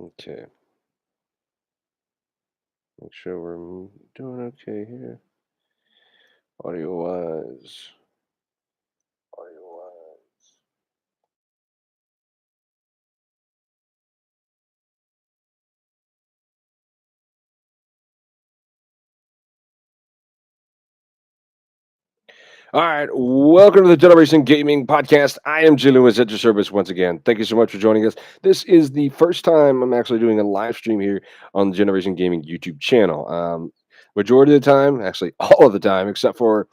Okay, make sure we're doing okay here. Audio wise. Audio wise. All right, welcome to the Generation Gaming Podcast. I am Jim Lewis at your service once again. Thank you so much for joining us. This is the first time I'm actually doing a live stream here on the Generation Gaming YouTube channel. Majority of the time, actually all of the time, except for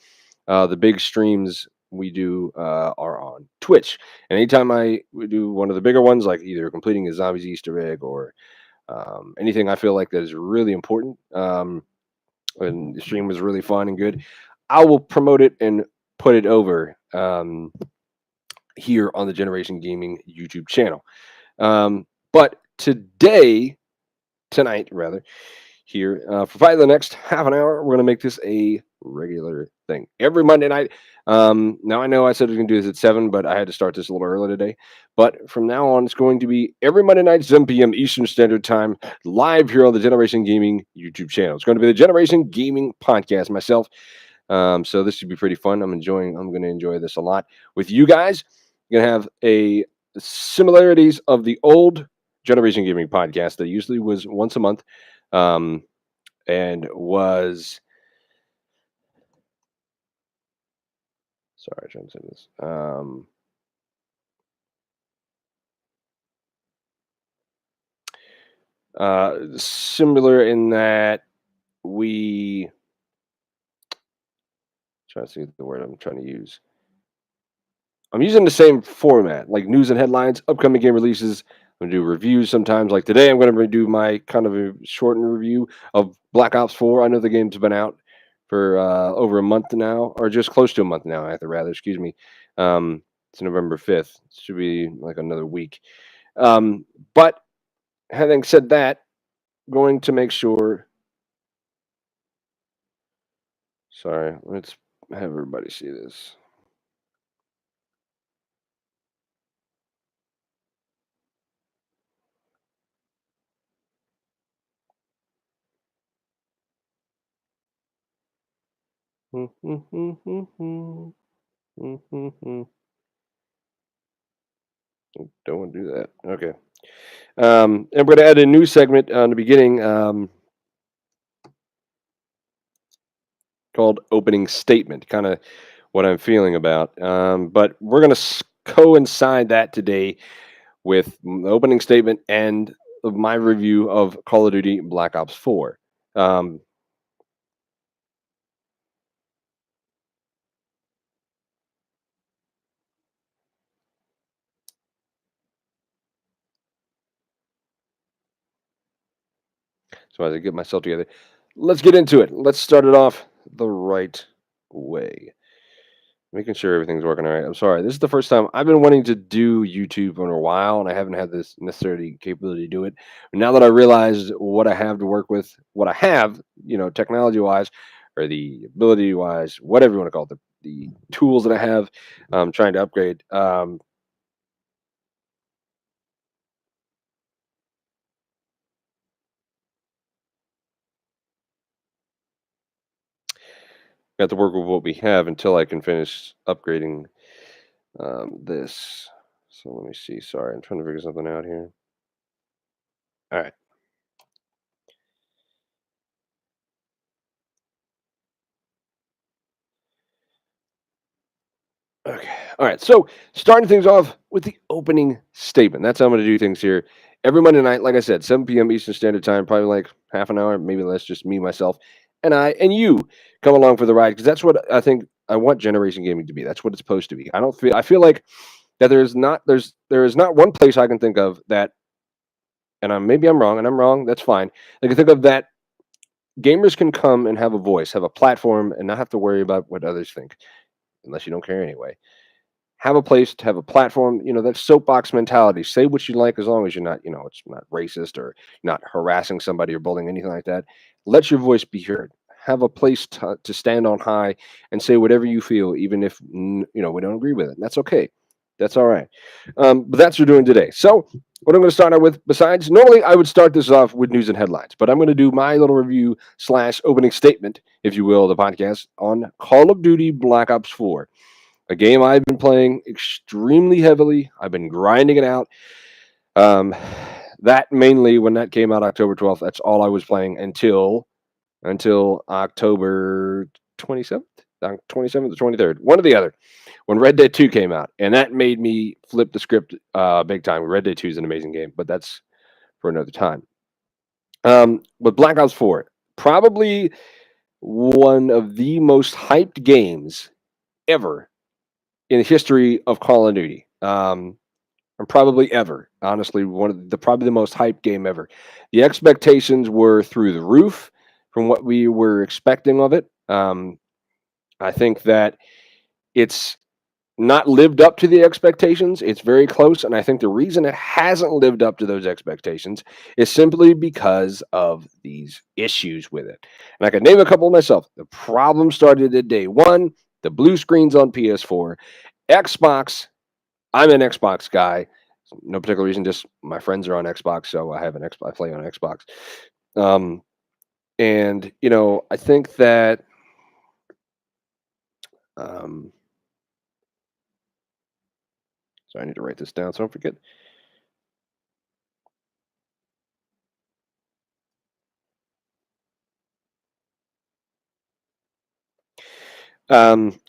the big streams we do are on Twitch. And anytime I would do one of the bigger ones, like either completing a zombies Easter egg or anything I feel like that is really important, and the stream was really fun and good, I will promote it and put it over here on the Generation Gaming YouTube channel. But tonight rather, here for probably the next half an hour, we're going to make this a regular thing every Monday night. Now I know I said I was going to do this at 7, but I had to start this a little early today. But from now on, it's going to be every Monday night, 7 p.m. Eastern Standard Time, live here on the Generation Gaming YouTube channel. It's going to be the Generation Gaming Podcast. Myself. So this should be pretty fun. I'm going to enjoy this a lot with you guys. You're going to have a similarities of the old Generation Gaming Podcast that usually was once a month, um, and was sorry, I'm trying to say this. Similar in that we trying to see the word I'm trying to use. I'm using the same format, like news and headlines, upcoming game releases. I'm gonna do reviews sometimes. Like today, I'm gonna do my kind of a shortened review of Black Ops 4. I know the game's been out for over a month now, or just close to a month now. I have to rather, excuse me. It's November 5th. Should be like another week. But having said that, going to make sure. Sorry, let's have everybody see this. Don't want to do that. Okay. And we're going to add a new segment on the beginning called opening statement, kind of what I'm feeling about. But we're going to coincide that today with the opening statement and of my review of Call of Duty Black Ops 4. Um, so as I get myself together, let's get into it. Let's start it off the right way. Making sure everything's working all right. I'm sorry. This is the first time I've been wanting to do YouTube in a while, and I haven't had this necessarily capability to do it. But now that I realize what I have to work with, what I have, technology wise, or the ability wise, whatever you want to call it, the tools that I have, trying to upgrade. Got to work with what we have until I can finish upgrading this. So let me see. Sorry, I'm trying to figure something out here. All right. Okay. All right. So starting things off with the opening statement. That's how I'm going to do things here. Every Monday night, like I said, 7 p.m. Eastern Standard Time, probably like half an hour, maybe less, just me, myself, and I, and you come along for the ride because that's what I think I want Generation Gaming to be. That's what it's supposed to be. I feel like that there is not one place I can think of that, and maybe I'm wrong, and I'm wrong. That's fine. I can think of that gamers can come and have a voice, have a platform, and not have to worry about what others think, unless you don't care anyway. Have a place to have a platform, that soapbox mentality. Say what you like as long as you're not, it's not racist or not harassing somebody or bullying, anything like that. Let your voice be heard. Have a place to stand on high and say whatever you feel, even if, we don't agree with it. That's okay. That's all right. But that's what we're doing today. So what I'm going to start out with, besides, normally I would start this off with news and headlines, but I'm going to do my little review slash opening statement, if you will, of the podcast on Call of Duty Black Ops 4, a game I've been playing extremely heavily. I've been grinding it out. Um, that mainly when that came out October 12th, that's all I was playing until October 27th, 27th or 23rd, one or the other, when Red Dead 2 came out. And that made me flip the script big time. Red Dead 2 is an amazing game, but that's for another time. With Black Ops 4, probably one of the most hyped games ever in the history of Call of Duty. And probably ever, honestly, one of the probably the most hyped game ever. The expectations were through the roof from what we were expecting of it. I think that it's not lived up to the expectations. It's very close, and I think the reason it hasn't lived up to those expectations is simply because of these issues with it. And I could name a couple myself. The problem started at day one. The blue screens on PS4, Xbox. I'm an Xbox guy. No particular reason, just my friends are on Xbox, so I have an Xbox. I play on Xbox. Um, and I think that um, so I need to write this down so I don't forget.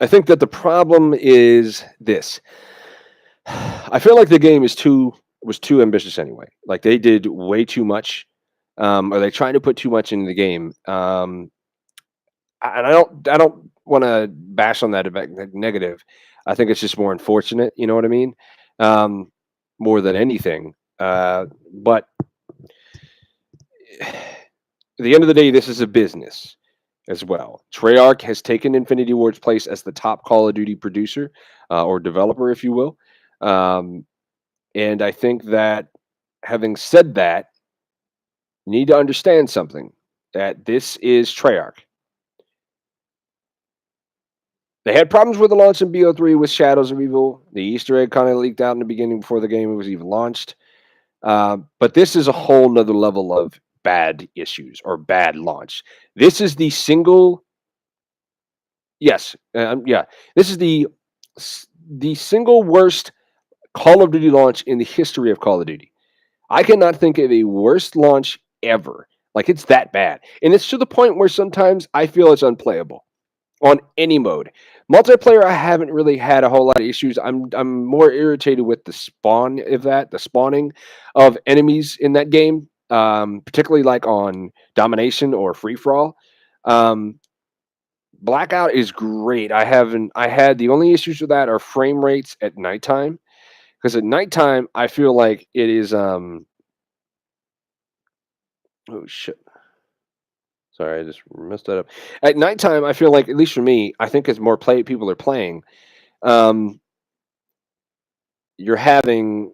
I think that the problem is this. I feel like the game was too ambitious anyway. Like they did way too much, or they trying to put too much into the game. And I don't want to bash on that negative. I think it's just more unfortunate. You know what I mean? Um, More than anything. But at the end of the day, this is a business as well. Treyarch has taken Infinity Ward's place as the top Call of Duty producer or developer, if you will. Um, and I think that having said that, you need to understand something that this is Treyarch. They had problems with the launch in BO3 with Shadows of Evil. The Easter egg kind of leaked out in the beginning before the game was even launched. But this is a whole nother level of bad issues or bad launch. This is the single, yes, yeah, this is the single worst Call of Duty launch in the history of Call of Duty. I cannot think of a worst launch ever. Like it's that bad, and it's to the point where sometimes I feel it's unplayable on any mode. Multiplayer, I haven't really had a whole lot of issues. I'm more irritated with the spawning of enemies in that game, particularly like on domination or free for all. Um, Blackout is great. I had the only issues with that are frame rates at nighttime because at nighttime I feel like it is oh shit. Sorry, I just messed that up. At nighttime, I feel like, at least for me, I think as more play people are playing, um, you're having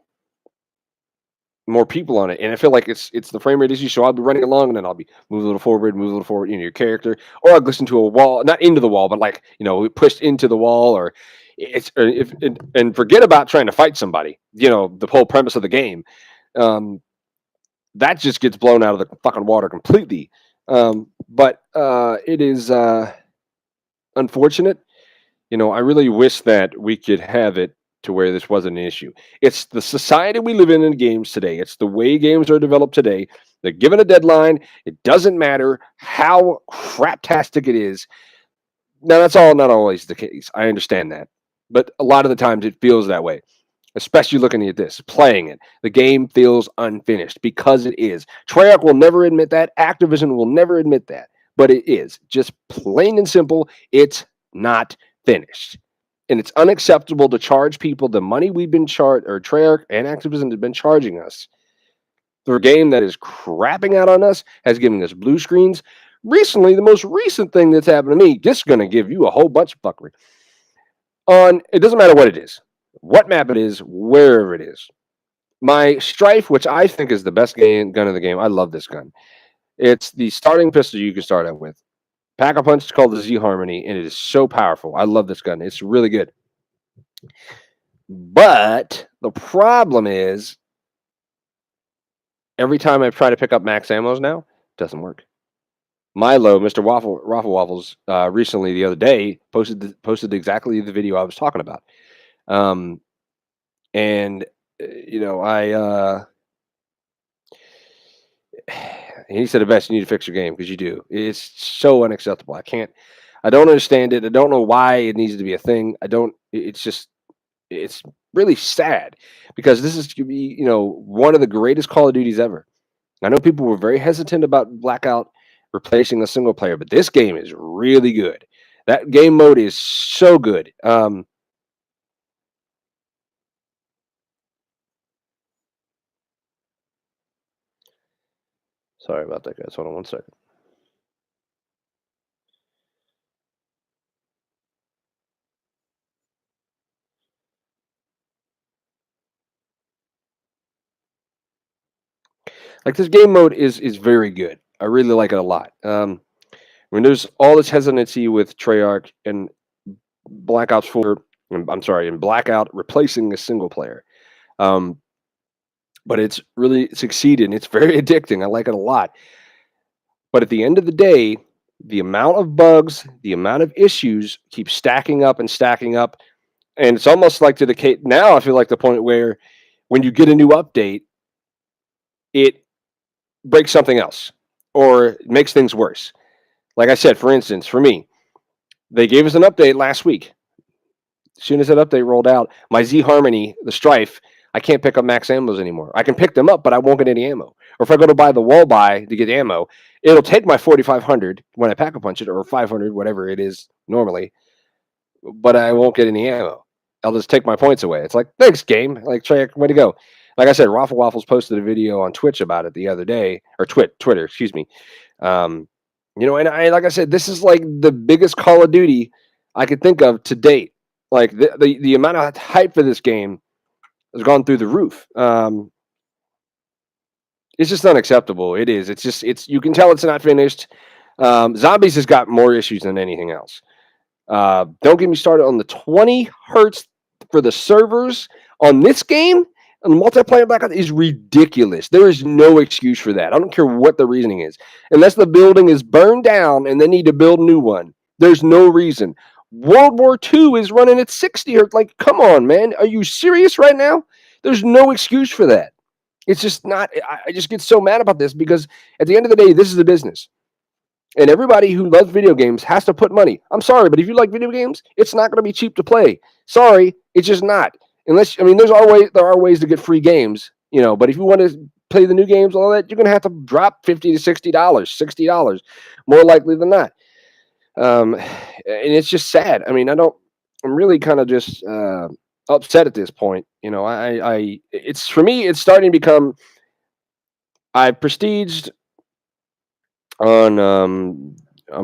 more people on it, and I feel like it's the frame rate issue. So I'll be running along, and then I'll be move a little forward, move a little forward, your character, or I'll listen to a wall, not into the wall, but like pushed into the wall, or it's or if and forget about trying to fight somebody. The whole premise of the game, um, that just gets blown out of the fucking water completely. But it is unfortunate. I really wish that we could have it to where this wasn't an issue. It's the society we live in games today. It's the way games are developed today. They're given a deadline. It doesn't matter how craptastic it is. Now, that's all not always the case. I understand that. But a lot of the times it feels that way, especially looking at this, playing it. The game feels unfinished because it is. Treyarch will never admit that. Activision will never admit that. But it is. Just plain and simple, it's not finished. And it's unacceptable to charge people the money we've been charged, or Treyarch and Activision have been charging us for a game that is crapping out on us, has given us blue screens. Recently, the most recent thing that's happened to me, this is going to give you a whole bunch of fuckery. It doesn't matter what it is, what map it is, wherever it is. My Strife, which I think is the best gun of the game, I love this gun. It's the starting pistol you can start out with. Pack a Punch is called the Z Harmony, and it is so powerful. I love this gun. It's really good. But the problem is Every time I try to pick up max ammos now, it doesn't work. Milo, Mr. Waffles, recently the other day posted exactly the video I was talking about. Um, and he said the best. You need to fix your game because you do. It's so unacceptable. I don't understand it. I don't know why it needs to be a thing. I don't. It's just. It's really sad because this is to be one of the greatest Call of Duties ever. I know people were very hesitant about Blackout replacing the single player, but this game is really good. That game mode is so good. Sorry about that, guys. Hold on one second. Like this game mode is very good. I really like it a lot. When there's all this hesitancy with Treyarch and Black Ops 4, I'm sorry, and Blackout replacing a single player. Um, but it's really succeeded. And it's very addicting. I like it a lot. But at the end of the day, the amount of bugs, the amount of issues keep stacking up and stacking up. And it's almost like to the case now, I feel like the point where when you get a new update, it breaks something else or makes things worse. Like I said, for instance, for me, they gave us an update last week. As soon as that update rolled out, my Z Harmony, the Strife, I can't pick up max ammos anymore. I can pick them up, but I won't get any ammo. Or if I go to buy the wall buy to get ammo, it'll take my 4,500 when I pack a punch it, or 500, whatever it is normally, but I won't get any ammo. I'll just take my points away. It's like, thanks, game. Like, Treyarch, way to go. Like I said, Raffle Waffles posted a video on Twitch about it the other day, or Twitter, excuse me. Um, and like I said, this is like the biggest Call of Duty I could think of to date. Like the amount of hype for this game has gone through the roof. It's just unacceptable. It is. It's you can tell it's not finished. Zombies has got more issues than anything else. Don't get me started on the 20 hertz for the servers on this game. And the multiplayer blackout is ridiculous. There is no excuse for that. I don't care what the reasoning is. Unless the building is burned down and they need to build a new one. There's no reason. World War II is running at 60 hertz. Like, come on, man. Are you serious right now? There's no excuse for that. It's just not. I just get so mad about this because at the end of the day, this is a business. And everybody who loves video games has to put money. I'm sorry, but if you like video games, it's not going to be cheap to play. Sorry, it's just not. Unless there are ways to get free games, But if you want to play the new games, all that, you're going to have to drop $50 to $60, more likely than not. And it's just sad. I mean, I'm really kind of just upset at this point. It's for me, it's starting to become. I prestiged on I'm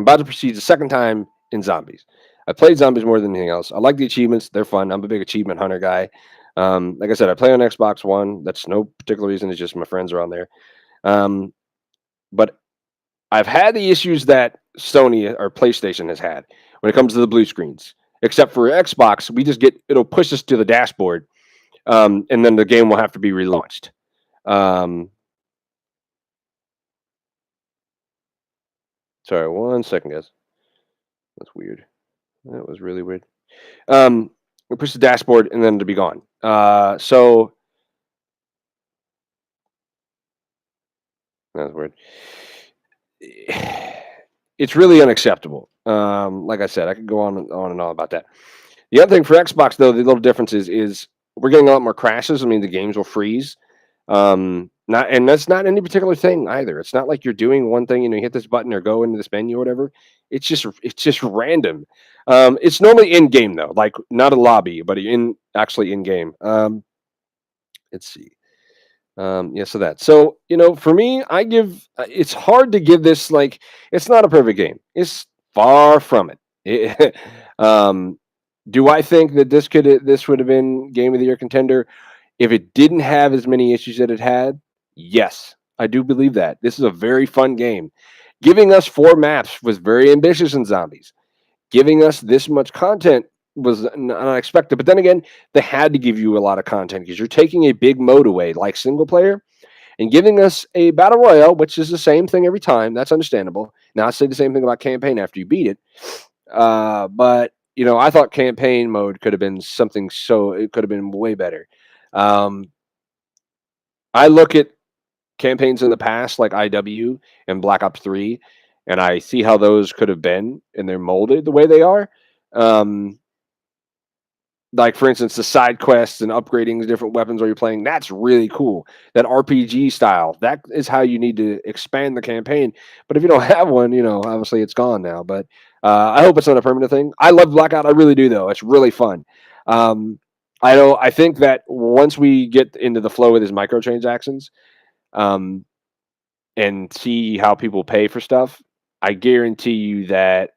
about to proceed the second time in zombies. I played zombies more than anything else. I like the achievements; they're fun. I'm a big achievement hunter guy. Like I said, I play on Xbox One. That's no particular reason. It's just my friends are on there. But I've had the issues that Sony or PlayStation has had when it comes to the blue screens. Except for Xbox, it'll push us to the dashboard, and then the game will have to be relaunched. Sorry, one second, guys. That's weird. That was really weird. We push the dashboard and then to be gone. So that's weird. It's really unacceptable. Like I said, I could go on and on about that. The other thing for Xbox, though, the little difference is we're getting a lot more crashes. I mean, the games will freeze. And that's not any particular thing either. It's not like you're doing one thing, you hit this button or go into this menu or whatever. It's just random. It's normally in game though, like not a lobby, but actually in game. Let's see. Yeah, so that. So for me, I give. It's hard to give this like it's not a perfect game. It's far from it. Do I think that this would have been game of the year contender if it didn't have as many issues that it had? Yes, I do believe that. This is a very fun game. Giving us 4 maps was very ambitious in Zombies. Giving us this much content was unexpected. But then again, they had to give you a lot of content because you're taking a big mode away, like single player, and giving us a battle royale, which is the same thing every time. That's understandable. Now I say the same thing about campaign after you beat it, but I thought campaign mode could have been something. So it could have been way better. Um, I look at campaigns in the past, like IW and Black Ops 3, and I see how those could have been, and they're molded the way they are. Um, like, for instance, the side quests and upgrading the different weapons while you're playing, that's really cool. That RPG style, that is how you need to expand the campaign. But if you don't have one, obviously it's gone now. But I hope it's not a permanent thing. I love Blackout. I really do, though. It's really fun. Um, I think that once we get into the flow with his microtransactions, um, and see how people pay for stuff, I guarantee you that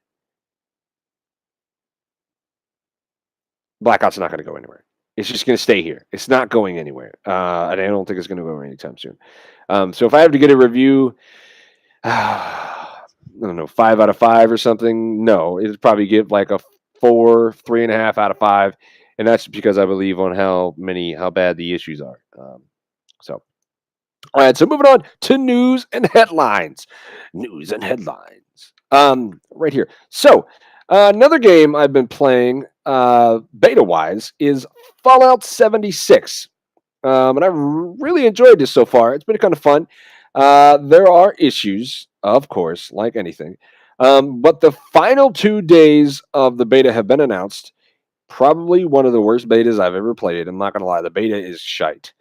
Blackout's not going to go anywhere. It's just going to stay here. It's not going anywhere, and I don't think it's going to go anytime soon. So if I have to get a review, I don't know, 5 out of 5 or something. No, it'd probably give like a 4, 3.5 out of 5, and that's because I believe on how bad the issues are. So all right, so moving on to news and headlines. News and headlines. Right here. So, another game I've been playing, beta wise, is Fallout 76. And I've really enjoyed this so far. It's been kind of fun. There are issues, of course, like anything. But the final 2 days of the beta have been announced. Probably one of the worst betas I've ever played. I'm not going to lie. The beta is shite.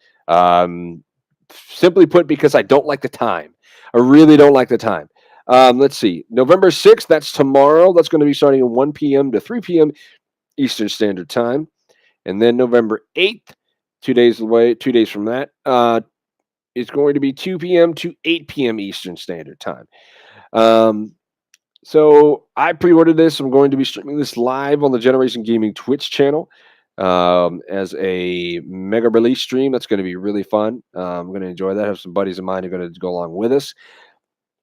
Simply put, because I don't like the time. I really don't like the time. Let's see. November 6th, that's tomorrow. That's going to be starting at 1 p.m. to 3 p.m. Eastern Standard Time. And then November 8th, 2 days away, 2 days from that, it's going to be 2 p.m. to 8 p.m. Eastern Standard Time. So I pre-ordered this. I'm going to be streaming this live on the Generation Gaming Twitch channel as a mega release stream. That's going to be really fun. I'm going to enjoy that. I have some buddies of mine who are going to go along with us.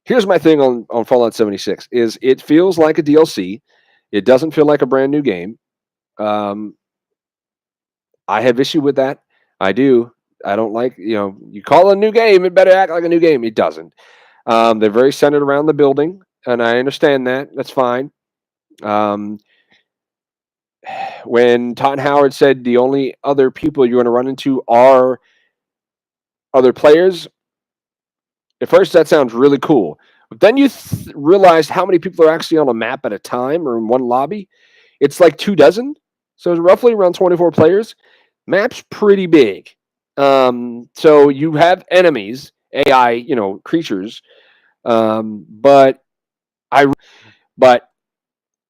Here's my thing on Fallout 76 is it feels like a DLC. It doesn't feel like a brand new game. I have issue with that. I do. I don't like, you call it a new game, it better act like a new game. It doesn't. They're very centered around the building, and I understand that. That's fine. When Todd Howard said the only other people you're going to run into are other players, at first that sounds really cool. But then you realize how many people are actually on a map at a time or in one lobby. It's like 24. So it's roughly around 24 players. Map's pretty big. So you have enemies, AI, creatures. But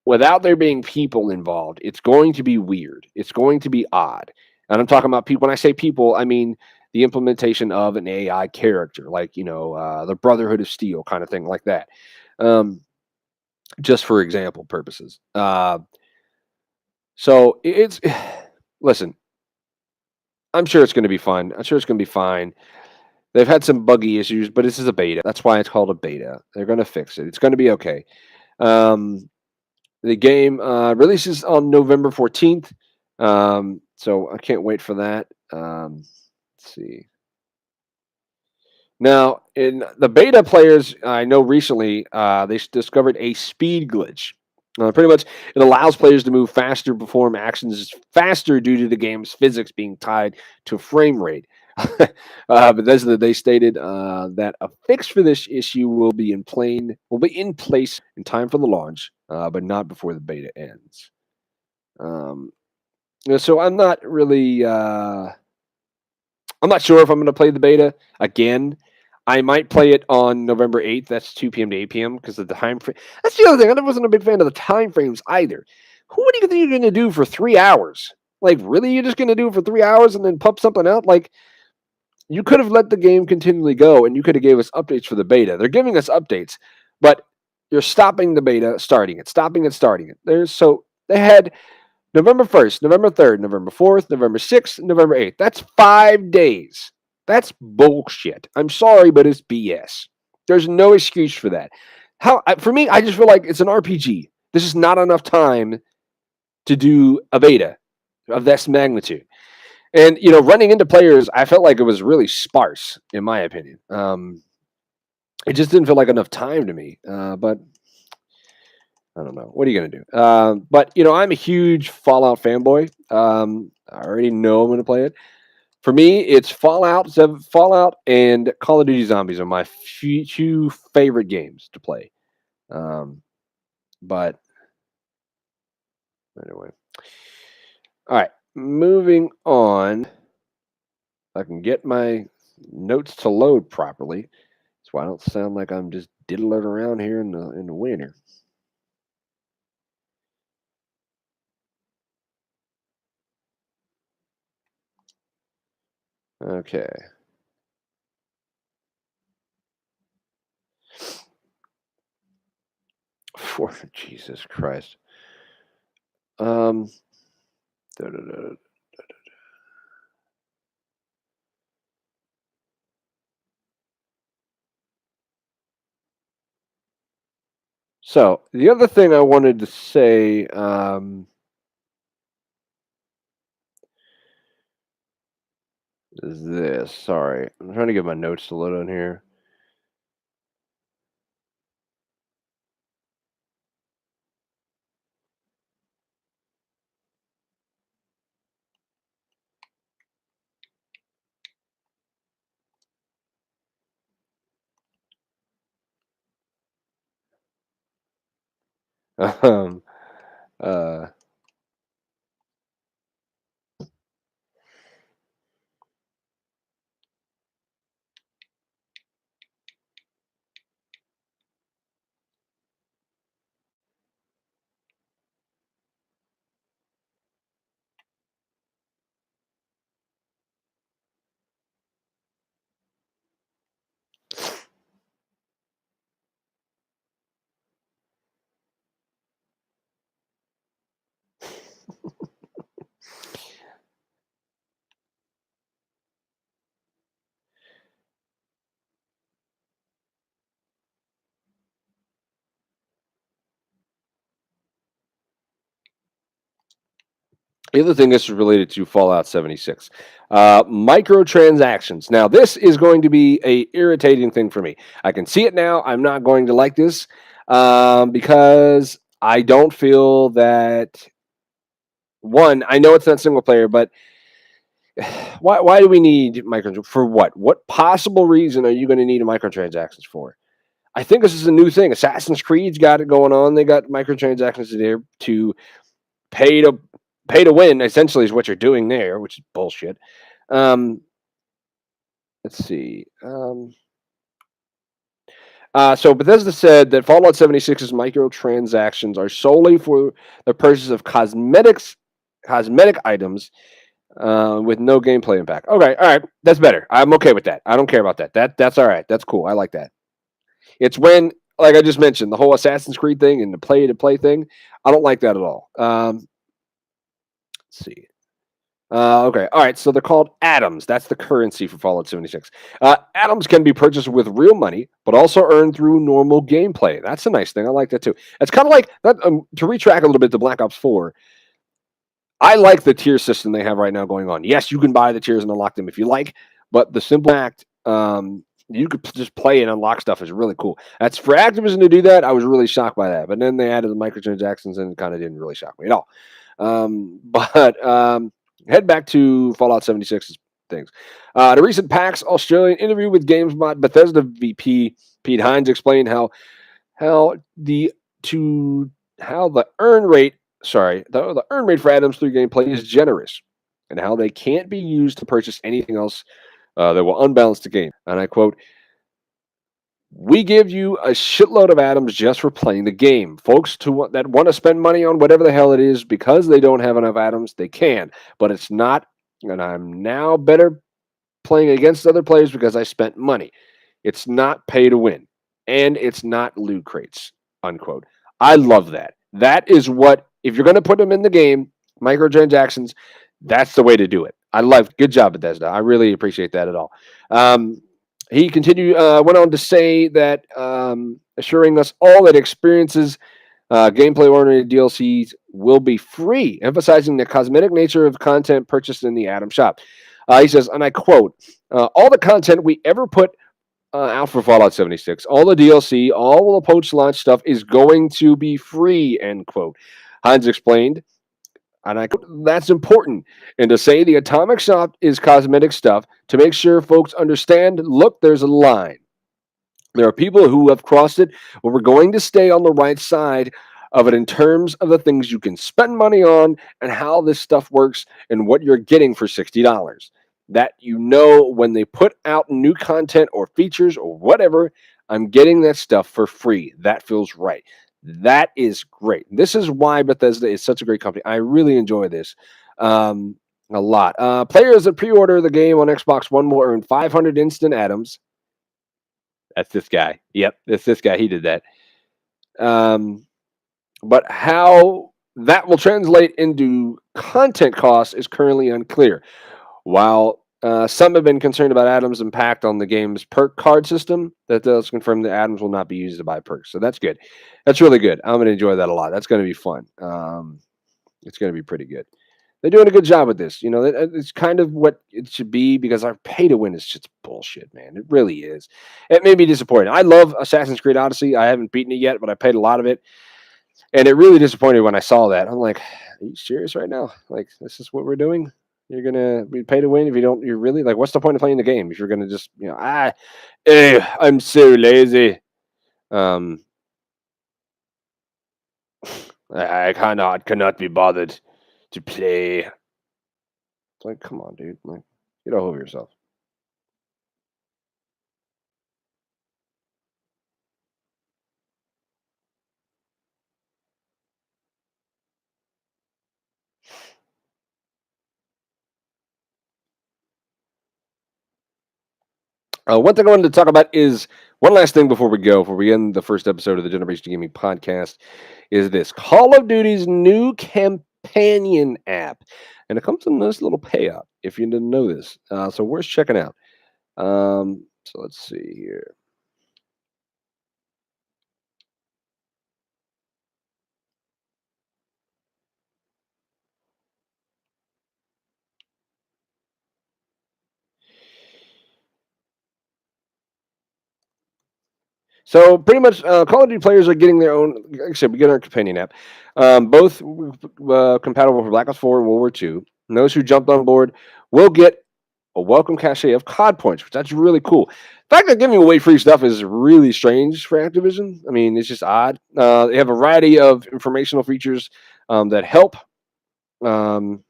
without there being people involved, it's going to be weird. It's going to be odd. And I'm talking about people. When I say people, I mean the implementation of an AI character, like, the Brotherhood of Steel kind of thing, like that. Just for example purposes. So it's, listen, I'm sure it's going to be fun. I'm sure it's going to be fine. They've had some buggy issues, but this is a beta. That's why it's called a beta. They're going to fix it. It's going to be okay. The game releases on November 14th. So I can't wait for that. Let's see. Now, in the beta players, I know recently they discovered a speed glitch. Pretty much, it allows players to move faster, perform actions faster due to the game's physics being tied to frame rate. But they stated that a fix for this issue will be in place in time for the launch, but not before the beta ends. So I'm not really. I'm not sure if I'm going to play the beta again. I might play it on November 8th. That's 2 p.m. to 8 p.m. because of the time frame. That's the other thing. I wasn't a big fan of the time frames either. What do you think you're going to do for 3 hours? Like, really? You're just going to do it for 3 hours and then pump something out? Like, you could have let the game continually go, and you could have gave us updates for the beta. They're giving us updates, but you're stopping the beta, starting it, stopping it, starting it. So they had November 1st, November 3rd, November 4th, November 6th, November 8th. That's 5 days. That's bullshit. I'm sorry, but it's BS. There's no excuse for that. For me, I just feel like it's an RPG. This is not enough time to do a beta of this magnitude. And running into players, I felt like it was really sparse, in my opinion. It just didn't feel like enough time to me. But I don't know. What are you gonna do? But I'm a huge Fallout fanboy. I already know I'm gonna play it. For me, it's Fallout and Call of Duty Zombies are my two favorite games to play. Um, but anyway, all right. Moving on. I can get my notes to load properly, so I don't sound like I'm just diddling around here in the winter. Okay. For Jesus Christ. Um. da, da, da. So the other thing I wanted to say is this. Sorry, I'm trying to get my notes to load on here. Um. Uh. The other thing this is related to Fallout 76. Microtransactions. Now, this is going to be a irritating thing for me. I can see it now. I'm not going to like this because I don't feel that one. I know it's not single player, but why do we need microtransactions for what? What possible reason are you going to need a microtransactions for? I think this is a new thing. Assassin's Creed's got it going on. They got microtransactions there to pay to pay to win. Essentially, is what you're doing there, which is bullshit. Um, let's see. So Bethesda said that Fallout 76's microtransactions are solely for the purchase of cosmetic items, with no gameplay impact. Okay, all right, that's better. I'm okay with that. I don't care about that. That's all right. That's cool. I like that. It's when, like I just mentioned, the whole Assassin's Creed thing and the play to play thing. I don't like that at all. Let's see. Okay. All right. So they're called atoms. That's the currency for Fallout 76. Atoms can be purchased with real money, but also earned through normal gameplay. That's a nice thing. I like that too. It's kind of like that. To retrack a little bit to Black Ops 4, I like the tier system they have right now going on. Yes, you can buy the tiers and unlock them if you like, but the simple fact you could just play and unlock stuff is really cool. That's for Activision to do that. I was really shocked by that, but then they added the microtransactions and it kind of didn't really shock me at all. But head back to Fallout 76's things. The recent PAX Australian interview with GamesBot Bethesda VP Pete Hines explained how the to how the earn rate the earn rate for Adams 3 gameplay is generous, and how they can't be used to purchase anything else that will unbalance the game. And I quote, "We give you a shitload of atoms just for playing the game. Folks that want to spend money on whatever the hell it is because they don't have enough atoms, they can. But it's not, and I'm now better playing against other players because I spent money. It's not pay to win, and it's not loot crates." Unquote. I love that. That is what, if you're going to put them in the game, microtransactions, that's the way to do it. I love. Good job, Bethesda. I really appreciate that at all. Um, he continued, went on to say that assuring us all that experiences gameplay oriented DLCs will be free, emphasizing the cosmetic nature of content purchased in the Atom shop. He says, and I quote, all the content we ever put out for Fallout 76, all the DLC, all the post launch stuff is going to be free, end quote. Hines explained, and I quote, that's important. And to say the Atomic Shop is cosmetic stuff to make sure folks understand, look, there's a line. There are people who have crossed it, but we're going to stay on the right side of it in terms of the things you can spend money on and how this stuff works and what you're getting for $60. That you know when they put out new content or features or whatever, I'm getting that stuff for free. That feels right. That is great. This is why Bethesda is such a great company. I really enjoy this a lot. Players that pre order the game on Xbox One will earn 500 instant atoms. That's this guy. Yep, that's this guy. He did that. Um, but how that will translate into content costs is currently unclear. While some have been concerned about Adams' impact on the game's perk card system, that does confirm that Adams will not be used to buy perks. So that's good. That's really good. I'm going to enjoy that a lot. That's going to be fun. It's going to be pretty good. They're doing a good job with this. You know, it's kind of what it should be because our pay to win is just bullshit, man. It really is. It made me disappointed. I love Assassin's Creed Odyssey. I haven't beaten it yet, but I paid a lot of it. And it really disappointed when I saw that. I'm like, are you serious right now? Like, this is what we're doing? You're gonna be pay to win if you don't. You're really like, what's the point of playing the game if you're gonna just, I'm so lazy. Um, I cannot be bothered to play. It's like, come on, dude. Like, get over yourself. One thing I wanted to talk about is one last thing before we end the first episode of the Generation Gaming Podcast, is this Call of Duty's new companion app, and it comes with a nice little payout if you didn't know this. So worth checking out. So let's see here. So pretty much, Call of Duty players are getting their own. Like I said, we get our companion app, both compatible for Black Ops 4 and World War II. And those who jumped on board will get a welcome cachet of COD points, which that's really cool. The fact that giving away free stuff is really strange for Activision. I mean, it's just odd. They have a variety of informational features that help. Um,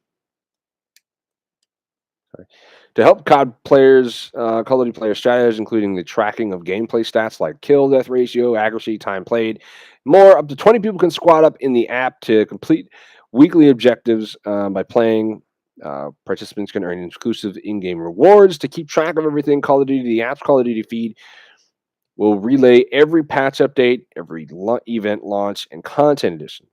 to help Call of Duty players strategize, including the tracking of gameplay stats like kill death ratio, accuracy, time played, more. Up to 20 people can squad up in the app to complete weekly objectives by playing. Participants can earn exclusive in-game rewards to keep track of everything. Call of Duty, the app's Call of Duty feed will relay every patch update, every event launch, and content edition.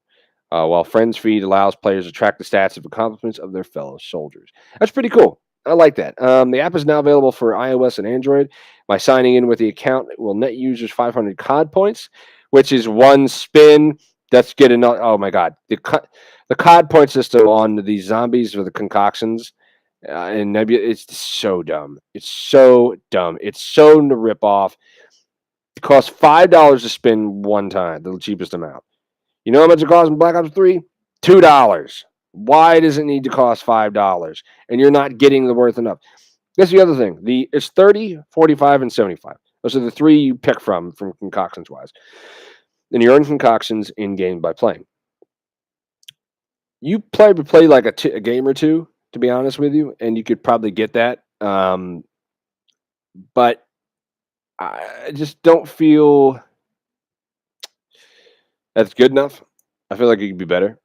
While Friends Feed allows players to track the stats of accomplishments of their fellow soldiers. That's pretty cool. I like that. The app is now available for iOS and Android. By signing in with the account, it will net users 500 COD points, which is one spin. That's good enough. Oh my God, the COD point system on these zombies or the concoctions and Nebula, it's so dumb. It's so dumb. It's so to rip off. It costs $5 to spin one time, the cheapest amount. You know how much it costs in Black Ops 3? $2. Why does it need to cost $5? And you're not getting the worth enough. That's the other thing. It's 30, 45, and 75. Those are the three you pick from concoctions wise. And you earn concoctions in game by playing. You play like a game or two, to be honest with you, and you could probably get that. But I just don't feel that's good enough. I feel like it could be better.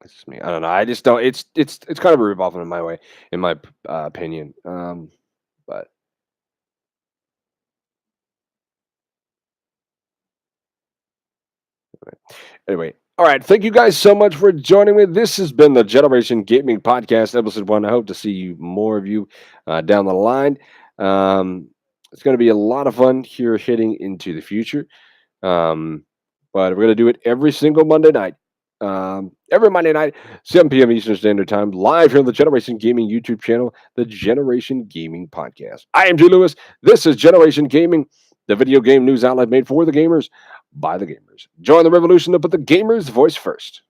It's just me. I don't know. I just don't. It's kind of a ripoff in my way, in my opinion. But anyway, all right. Thank you guys so much for joining me. This has been the Generation Gaming Podcast, episode 1. I hope to see you more of you down the line. It's going to be a lot of fun here heading into the future. Um, but we're going to do it every single Monday night. Every Monday night, 7 p.m. Eastern Standard Time, live here on the Generation Gaming YouTube channel, the Generation Gaming Podcast. I am Jay Lewis. This is Generation Gaming, the video game news outlet made for the gamers by the gamers. Join the revolution to put the gamers' voice first.